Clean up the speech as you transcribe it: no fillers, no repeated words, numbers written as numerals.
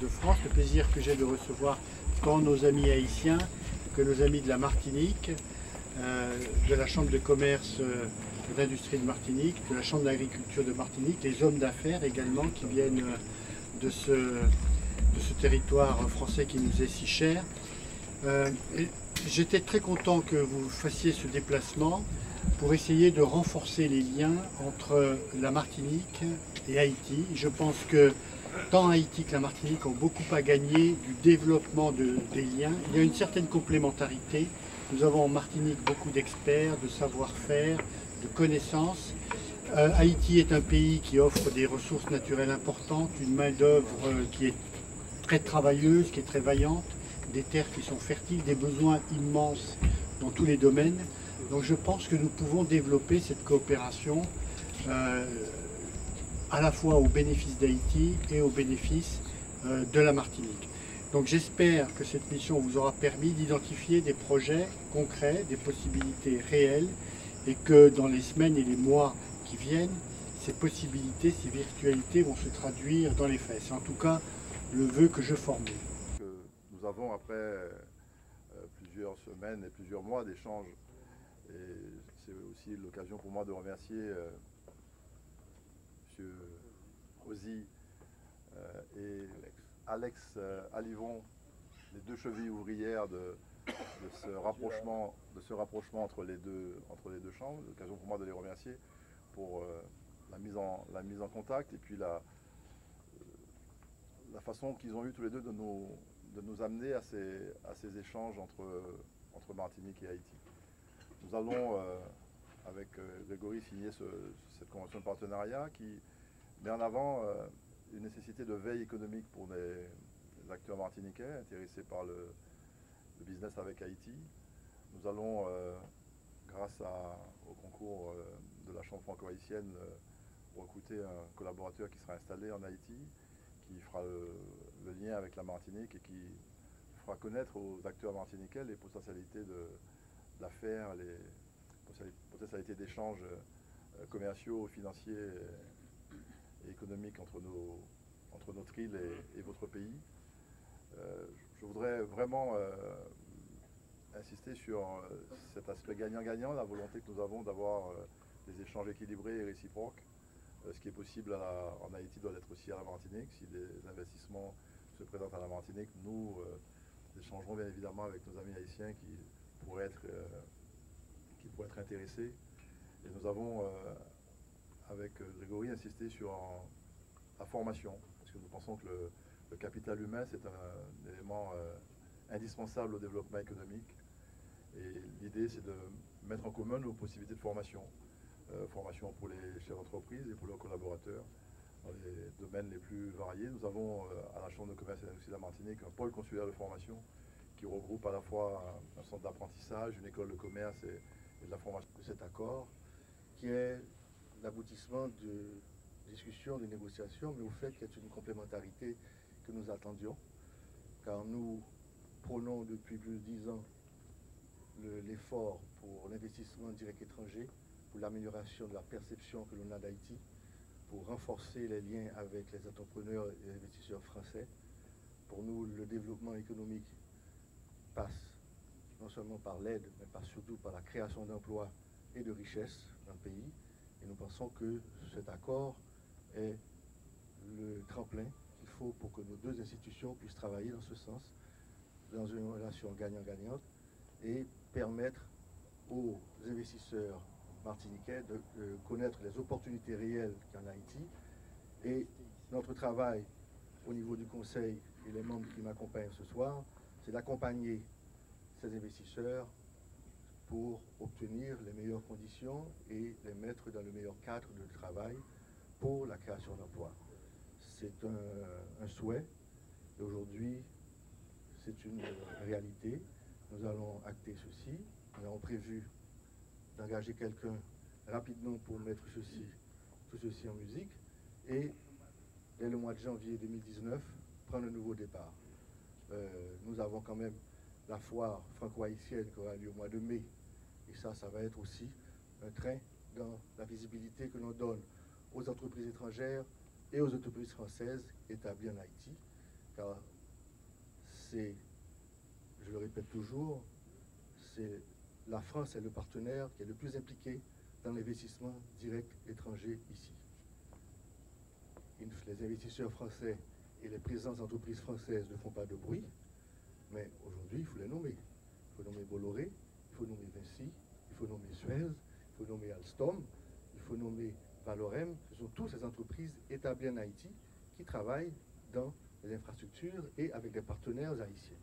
De France, le plaisir que j'ai de recevoir tant nos amis haïtiens que nos amis de la Martinique, de la Chambre de commerce et d'industrie de Martinique, de la Chambre d'agriculture de Martinique, les hommes d'affaires également qui viennent de ce territoire français qui nous est si cher. J'étais très content que vous fassiez ce déplacement pour essayer de renforcer les liens entre la Martinique et Haïti. Je pense que tant Haïti que la Martinique ont beaucoup à gagner du développement des liens. Il y a une certaine complémentarité. Nous avons en Martinique beaucoup d'experts, de savoir-faire, de connaissances. Haïti est un pays qui offre des ressources naturelles importantes, une main-d'œuvre qui est très travailleuse, qui est très vaillante, des terres qui sont fertiles, des besoins immenses dans tous les domaines. Donc je pense que nous pouvons développer cette coopération à la fois au bénéfice d'Haïti et au bénéfice de la Martinique. Donc j'espère que cette mission vous aura permis d'identifier des projets concrets, des possibilités réelles, et que dans les semaines et les mois qui viennent, ces possibilités, ces virtualités vont se traduire dans les faits. C'est en tout cas le vœu que je formule. Nous avons, après plusieurs semaines et plusieurs mois d'échanges, et c'est aussi l'occasion pour moi de remercier M. Ozzy et Alex Alivon, les deux chevilles ouvrières de ce rapprochement entre les deux chambres. L'occasion pour moi de les remercier pour la mise en contact et puis la façon qu'ils ont eu tous les deux de nous amener à ces échanges entre Martinique et Haïti. Nous allons, avec Grégory, signer cette convention de partenariat qui met en avant une nécessité de veille économique pour les acteurs martiniquais intéressés par le business avec Haïti. Nous allons, grâce au concours de la Chambre franco-haïtienne, recruter un collaborateur qui sera installé en Haïti, qui fera le lien avec la Martinique et qui fera connaître aux acteurs martiniquais les potentialités d'affaires, les potentialités d'échanges commerciaux, financiers et économiques entre notre île et votre pays. Je voudrais vraiment insister sur cet aspect gagnant-gagnant, la volonté que nous avons d'avoir des échanges équilibrés et réciproques. Ce qui est possible en Haïti doit être aussi à la Martinique. Si des investissements se présentent à la Martinique, nous échangerons bien évidemment avec nos amis haïtiens qui pourraient être intéressés. Et nous avons, avec Grégory, insisté sur la formation, parce que nous pensons que le capital humain, c'est un élément indispensable au développement économique. Et l'idée, c'est de mettre en commun nos possibilités de formation. Formation pour les chefs d'entreprise et pour leurs collaborateurs dans les domaines les plus variés. Nous avons à la Chambre de commerce et d'industrie de la Martinique un pôle consulaire de formation qui regroupe à la fois un centre d'apprentissage, une école de commerce et de la formation. De cet accord qui est l'aboutissement de discussions, de négociations, mais au fait qu'il y a une complémentarité que nous attendions, car nous prônons depuis plus de 10 ans l'effort pour l'investissement direct étranger, pour l'amélioration de la perception que l'on a d'Haïti, pour renforcer les liens avec les entrepreneurs et les investisseurs français. Pour nous, le développement économique passe non seulement par l'aide, mais passe surtout par la création d'emplois et de richesses dans le pays. Et nous pensons que cet accord est le tremplin qu'il faut pour que nos deux institutions puissent travailler dans ce sens, dans une relation gagnant-gagnante, et permettre aux investisseurs martiniquais de connaître les opportunités réelles qu'il y a en Haïti et notre travail au niveau du Conseil et les membres qui m'accompagnent ce soir, c'est d'accompagner ces investisseurs pour obtenir les meilleures conditions et les mettre dans le meilleur cadre de travail pour la création d'emplois. C'est un souhait et aujourd'hui c'est une réalité. Nous allons acter ceci. Nous avons prévu d'engager quelqu'un rapidement pour mettre tout ceci en musique et dès le mois de janvier 2019 prendre un nouveau départ. Nous avons quand même la foire franco-haïtienne qui aura lieu au mois de mai. Et ça va être aussi un train dans la visibilité que l'on donne aux entreprises étrangères et aux entreprises françaises établies en Haïti. Car c'est, je le répète toujours, c'est la France est le partenaire qui est le plus impliqué dans l'investissement direct étranger ici. Les investisseurs français et les présences d'entreprises françaises ne font pas de bruit, mais aujourd'hui, il faut les nommer. Il faut nommer Bolloré, il faut nommer Vinci, il faut nommer Suez, il faut nommer Alstom, il faut nommer Valorem. Ce sont toutes ces entreprises établies en Haïti qui travaillent dans les infrastructures et avec des partenaires haïtiens.